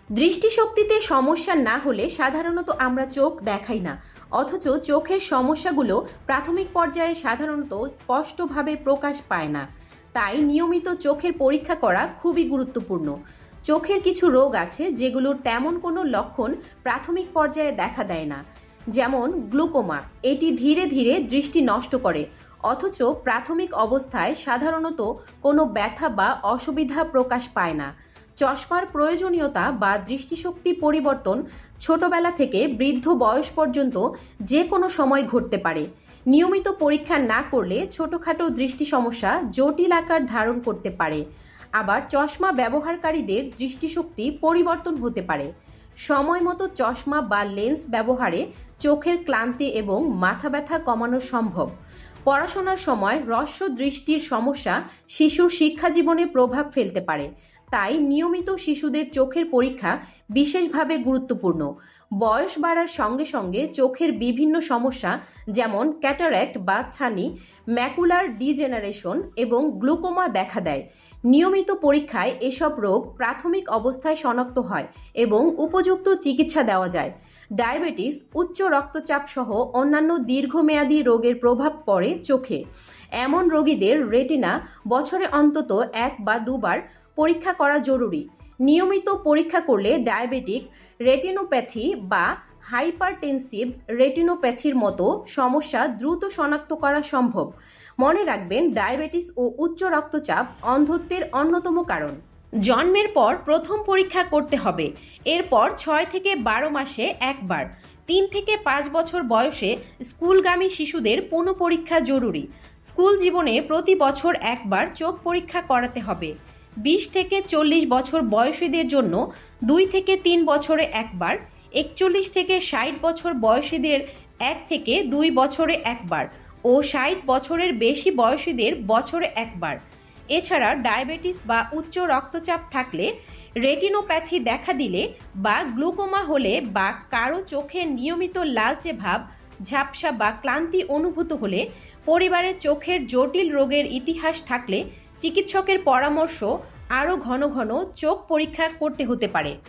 দৃষ্টিশক্তিতে সমস্যা না হলে সাধারণত আমরা চোখ দেখাই না, অথচ চোখের সমস্যাগুলো প্রাথমিক পর্যায়ে সাধারণত স্পষ্টভাবে প্রকাশ পায় না। তাই নিয়মিত চোখের পরীক্ষা করা খুবই গুরুত্বপূর্ণ। চোখের কিছু রোগ আছে যেগুলোর তেমন কোনো লক্ষণ প্রাথমিক পর্যায়ে দেখা দেয় না, যেমন গ্লুকোমা। এটি ধীরে ধীরে দৃষ্টি নষ্ট করে, অথচ প্রাথমিক অবস্থায় সাধারণত কোনো ব্যথা বা অসুবিধা প্রকাশ পায় না। চশমার প্রয়োজনীয়তা বা দৃষ্টিশক্তি পরিবর্তন ছোটবেলা থেকে বৃদ্ধ বয়স পর্যন্ত যে কোনো সময় ঘটতে পারে। নিয়মিত পরীক্ষা না করলে ছোটখাটো দৃষ্টি সমস্যা জটিল আকার ধারণ করতে পারে। আবার চশমা ব্যবহারকারীদের দৃষ্টিশক্তি পরিবর্তন হতে পারে। সময় মতো চশমা বা লেন্স ব্যবহারে চোখের ক্লান্তি এবং মাথা ব্যথা কমানো সম্ভব। পড়াশোনার সময় হ্রস্ব দৃষ্টির সমস্যা শিশুর শিক্ষা জীবনে প্রভাব ফেলতে পারে। তাই নিয়মিত শিশুদের চোখের পরীক্ষা বিশেষভাবে গুরুত্বপূর্ণ। বয়স বাড়ার সঙ্গে সঙ্গে চোখের বিভিন্ন সমস্যা যেমন ক্যাটারাক্ট বা ছানি, ম্যাকুলার ডিজেনারেশন এবং গ্লুকোমা দেখা দেয়। নিয়মিত পরীক্ষায় এসব রোগ প্রাথমিক অবস্থায় শনাক্ত হয় এবং উপযুক্ত চিকিৎসা দেওয়া যায়। ডায়াবেটিস, উচ্চ রক্তচাপ সহ অন্যান্য দীর্ঘমেয়াদী রোগের প্রভাব পড়ে চোখে। এমন রোগীদের রেটিনা বছরে অন্তত 1 বা 2 বার পরীক্ষা করা জরুরি। নিয়মিত পরীক্ষা করলে ডায়াবেটিক রেটিনোপ্যাথি বা হাইপারটেনসিভ রেটিনোপ্যাথির মতো সমস্যা দ্রুত শনাক্ত করা সম্ভব। মনে রাখবেন, ডায়াবেটিস ও উচ্চ রক্তচাপ অন্ধত্বের অন্যতম কারণ। জন্মের পর প্রথম পরীক্ষা করতে হবে, এরপর 6 থেকে 12 মাসে একবার। 3 থেকে 5 বছর বয়সে স্কুলগামী শিশুদের পুনঃ পরীক্ষা জরুরি। স্কুল জীবনে প্রতি বছর একবার চোখ পরীক্ষা করাতে হবে। 20 থেকে 40 বছর বয়সীদের জন্য 2 থেকে 3 বছরে একবার। 41 থেকে 60 বছর বয়সীদের 1 থেকে 2 বছরে একবার ও 60 বছরের বেশি বয়সীদের বছরে একবার। এছাড়া ডায়াবেটিস বা উচ্চ রক্তচাপ থাকলে, রেটিনোপ্যাথি দেখা দিলে বা গ্লুকোমা হলে বা কারো চোখে নিয়মিত লালচে ভাব, ঝাপসা বা ক্লান্তি অনুভূত হলে, পরিবারে চোখের জটিল রোগের ইতিহাস থাকলে চিকিৎসকের পরামর্শ আরও ঘন ঘন চোখ পরীক্ষা করতে হতে পারে।